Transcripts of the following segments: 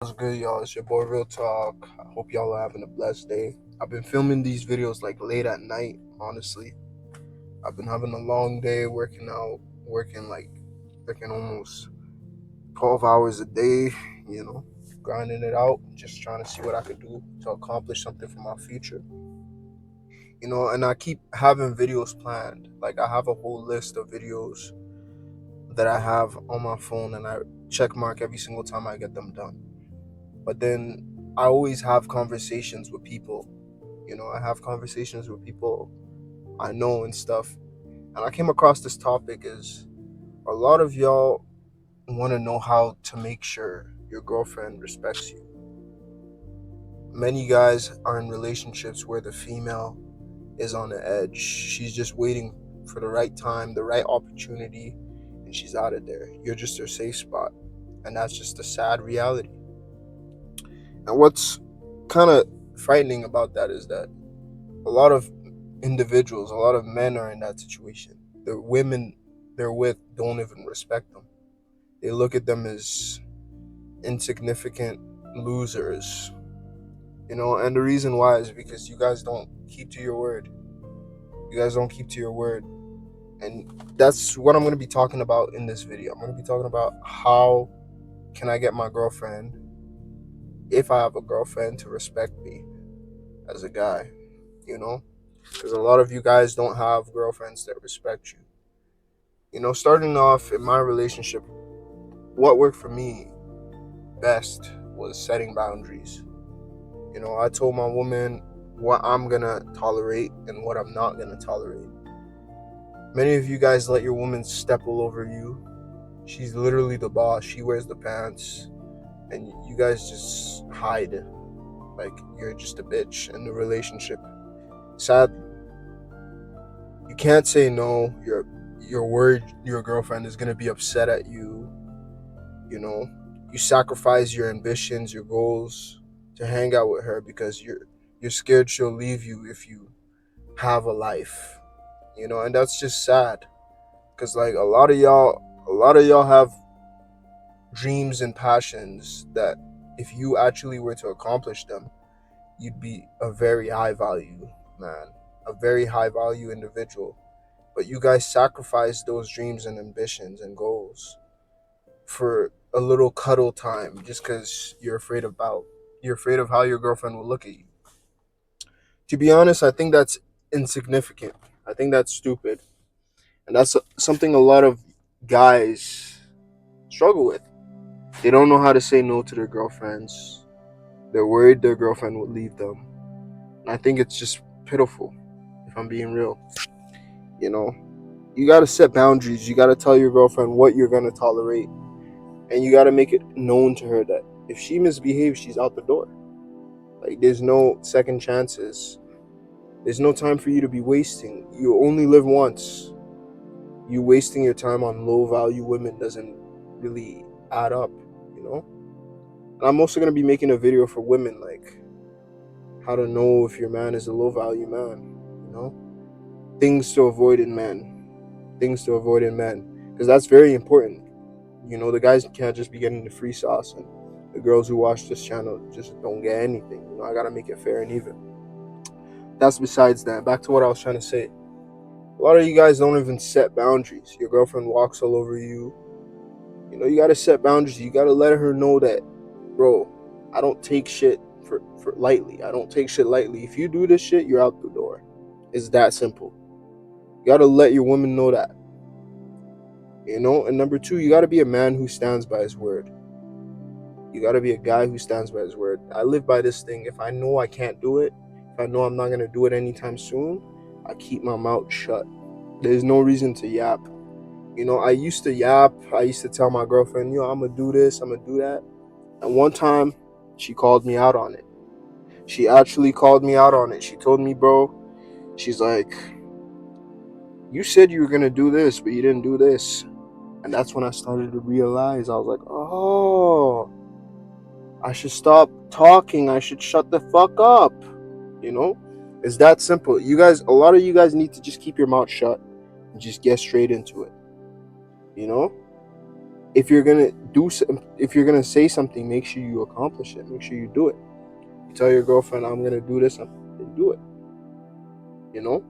What's good, y'all? It's your boy Real Talk. I hope y'all are having a blessed day. I've been filming these videos like late at night, honestly. I've been having a long day working out, working almost 12 hours a day, you know, grinding it out, just trying to see what I could do to accomplish something for my future. And I keep having videos planned. Like, I have a whole list of videos that I have on my phone, and I check mark every single time I get them done. But then I always have conversations with people. I have conversations with people I know and stuff. And I came across this topic is a lot of y'all want to know how to make sure your girlfriend respects you. Many guys are in relationships where the female is on the edge. She's just waiting for the right time, the right opportunity, and she's out of there. You're just her safe spot. And that's just a sad reality. And what's kind of frightening about that is that a lot of individuals, a lot of men are in that situation. The women they're with don't even respect them. They look at them as insignificant losers. And the reason why is because you guys don't keep to your word. You guys don't keep to your word. And that's what I'm going to be talking about in this video. I'm going to be talking about how can I get my girlfriend, if I have a girlfriend, to respect me as a guy, because a lot of you guys don't have girlfriends that respect you. Starting off in my relationship, what worked for me best was setting boundaries. I told my woman what I'm gonna tolerate and what I'm not gonna tolerate. Many of you guys let your woman step all over you. She's literally the boss. She wears the pants, and you guys just hide like you're just a bitch in the relationship. Sadly, you can't say no. You're worried your girlfriend is gonna be upset at you. You sacrifice your ambitions, your goals to hang out with her because you're scared she'll leave you if you have a life. And that's just sad because like a lot of y'all have dreams and passions that if you actually were to accomplish them, you'd be a very high value man, a very high value individual. But you guys sacrifice those dreams and ambitions and goals for a little cuddle time just because you're afraid of how your girlfriend will look at you. To be honest, I think that's insignificant. I think that's stupid, and that's something a lot of guys struggle with. They don't know how to say no to their girlfriends. They're worried their girlfriend will leave them, and I think it's just pitiful. If I'm being real, you know, you gotta set boundaries. You gotta tell your girlfriend what you're gonna tolerate, and you gotta make it known to her that if she misbehaves, she's out the door. Like, there's no second chances. There's no time for you to be wasting. You only live once. You wasting your time on low value women doesn't really add up, you know? And I'm also gonna be making a video for women, like how to know if your man is a low value man, you know? Things to avoid in men. Things to avoid in men. Because that's very important. The guys can't just be getting the free sauce, and the girls who watch this channel just don't get anything. I gotta make it fair and even. That's besides that. Back to what I was trying to say. A lot of you guys don't even set boundaries. Your girlfriend walks all over you. You gotta set boundaries. You gotta let her know that, bro, I don't take shit for lightly. I don't take shit lightly. If you do this shit, you're out the door. It's that simple. You gotta let your woman know that. And number two, you gotta be a man who stands by his word. You gotta be a guy who stands by his word. I live by this thing. If I know I can't do it, if I know I'm not gonna do it anytime soon, I keep my mouth shut. There's no reason to yap. I used to yap. I used to tell my girlfriend, I'm gonna do this, I'm gonna do that. And one time, she called me out on it. She actually called me out on it. She told me, bro, she's like, you said you were gonna do this, but you didn't do this. And that's when I started to realize, I was like, oh, I should stop talking. I should shut the fuck up. It's that simple. You guys, a lot of you guys need to just keep your mouth shut and just get straight into it. You know? if you're gonna say something, make sure you accomplish it. Make sure you do it. You tell your girlfriend, I'm gonna do this, and do it. You know,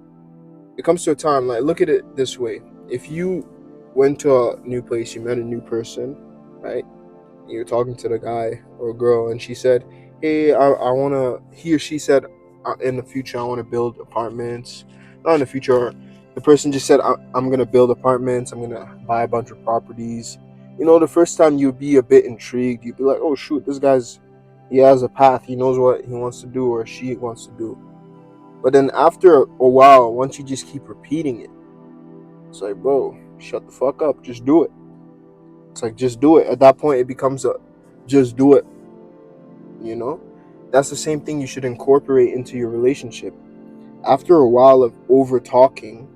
it comes to a time, like, look at it this way: if you went to a new place, you met a new person, right? You're talking to the guy or girl, and she said, hey, I want to, he or she said, in the future I want to build apartments. Not in the future, the person just said, I'm going to build apartments, I'm going to buy a bunch of properties. The first time you'd be a bit intrigued. You'd be like, oh shoot, he has a path, he knows what he wants to do or she wants to do. But then after a while, once you just keep repeating it, it's like, bro, shut the fuck up, just do it. It's like, just do it. At that point, it becomes a just do it. That's the same thing you should incorporate into your relationship. After a while of over talking,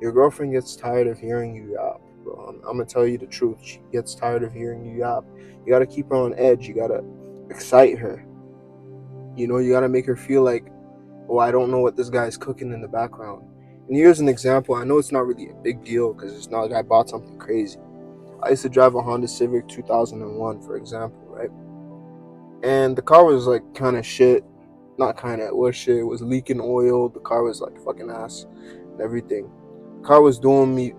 your girlfriend gets tired of hearing you yap, bro. I'm gonna tell you the truth. She gets tired of hearing you yap. You gotta keep her on edge. You gotta excite her. You gotta make her feel like, oh, I don't know what this guy's cooking in the background. And here's an example. I know it's not really a big deal because it's not like I bought something crazy. I used to drive a Honda Civic 2001, for example, right? And the car was like kind of shit. Not kind of, it was shit. It was leaking oil. The car was like fucking ass and everything. The car was doing me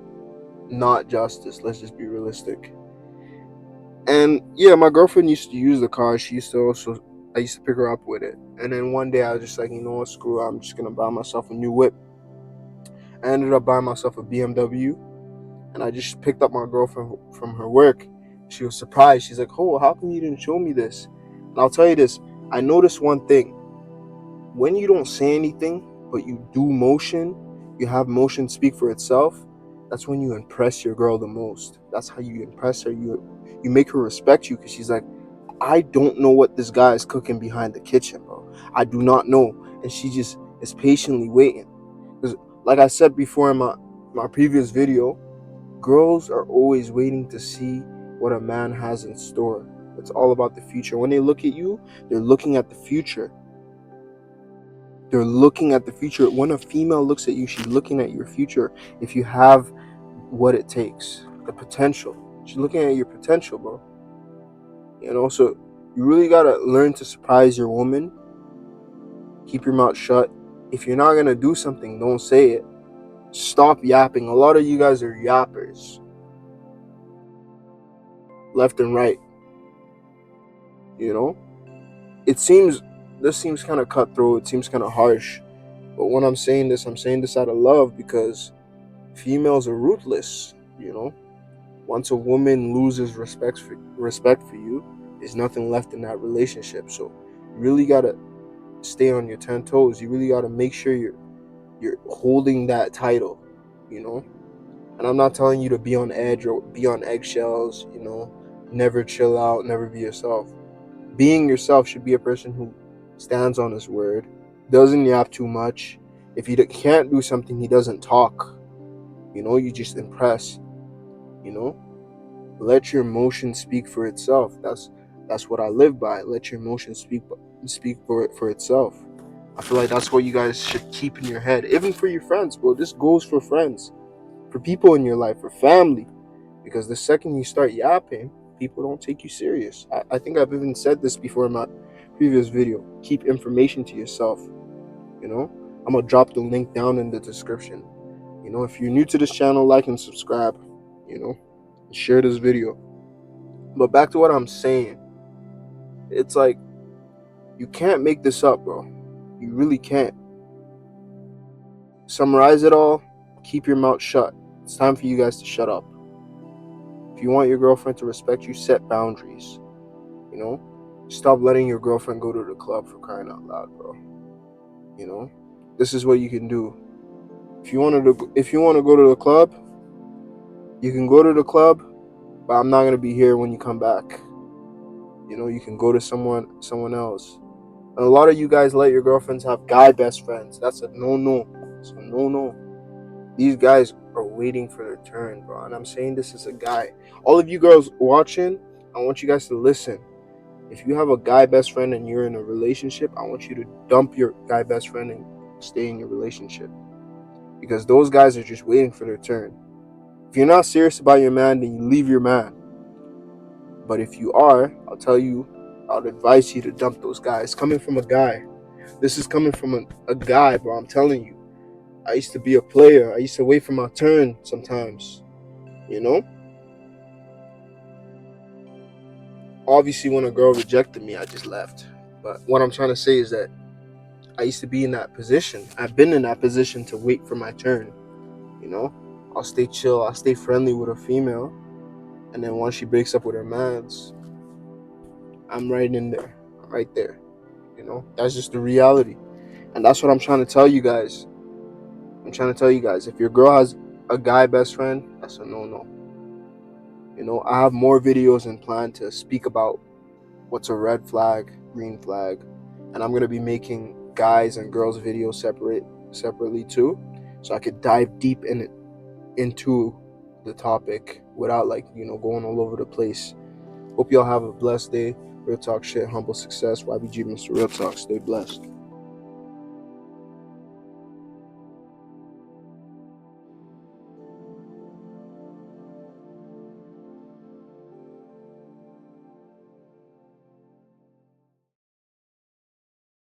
not justice. Let's just be realistic. And yeah, my girlfriend used to use the car. I used to pick her up with it. And then one day I was just like, you know what, screw it. I'm just going to buy myself a new whip. I ended up buying myself a BMW. And I just picked up my girlfriend from her work. She was surprised. She's like, oh, how come you didn't show me this? And I'll tell you this. I noticed one thing. When you don't say anything, but you do motion, you have motion speak for itself, that's when you impress your girl the most. That's how you impress her. You make her respect you because she's like, I don't know what this guy is cooking behind the kitchen, bro. I do not know. And she just is patiently waiting. Because like I said before in my previous video, girls are always waiting to see what a man has in store. It's all about the future. When they look at you, they're looking at the future. They're looking at the future. When a female looks at you, she's looking at your future. If you have what it takes, the potential. She's looking at your potential, bro. So you really gotta learn to surprise your woman. Keep your mouth shut. If you're not gonna do something, don't say it. Stop yapping. A lot of you guys are yappers. Left and right. This seems kind of cutthroat. It seems kind of harsh. But when I'm saying this out of love because females are ruthless. Once a woman loses respect for you, there's nothing left in that relationship. So you really gotta stay on your 10 toes. You really gotta make sure you're holding that title. And I'm not telling you to be on edge or be on eggshells. Never chill out, never be yourself. Being yourself should be a person who stands on his word, doesn't yap too much. If he can't do something, he doesn't talk. You just impress. Let your emotion speak for itself. That's what I live by. Let your emotion speak for itself. I feel like that's what you guys should keep in your head, even for your friends, bro. This goes for friends, for people in your life, for family. Because the second you start yapping, people don't take you serious. I think I've even said this before in my previous video. Keep information to yourself. I'm gonna drop the link down in the description. If you're new to this channel, like and subscribe. Share this video. But back to what I'm saying. It's like, you can't make this up, bro. You really can't. Summarize it all. Keep your mouth shut. It's time for you guys to shut up. If you want your girlfriend to respect you, set boundaries. Stop letting your girlfriend go to the club, for crying out loud, bro. This is what you can do. If you want to go to the club, you can go to the club, but I'm not gonna be here when you come back. You can go to someone else. And a lot of you guys let your girlfriends have guy best friends. That's a no-no. It's a no-no. These guys are waiting for their turn, bro. And I'm saying this as a guy. All of you girls watching, I want you guys to listen. If you have a guy best friend and you're in a relationship, I want you to dump your guy best friend and stay in your relationship. Because those guys are just waiting for their turn. If you're not serious about your man, then you leave your man. But if you are, I'd advise you to dump those guys. Coming from a guy. This is coming from a guy, bro. I'm telling you. I used to be a player. I used to wait for my turn sometimes. You know? Obviously, when a girl rejected me, I just left. But what I'm trying to say is that I used to be in that position. I've been in that position to wait for my turn. You know? I'll stay chill. I'll stay friendly with a female. And then once she breaks up with her mans, I'm right in there. I'm right there. You know? That's just the reality. And that's what I'm trying to tell you guys. I'm trying to tell you guys, if your girl has a guy best friend, that's a no-no. You know, I have more videos in plan to speak about what's a red flag, green flag, and I'm gonna be making guys and girls videos separately too, so I could dive deep into the topic without going all over the place. Hope y'all have a blessed day. Real talk shit, humble success. YBG, Mr. Real Talk. Stay blessed.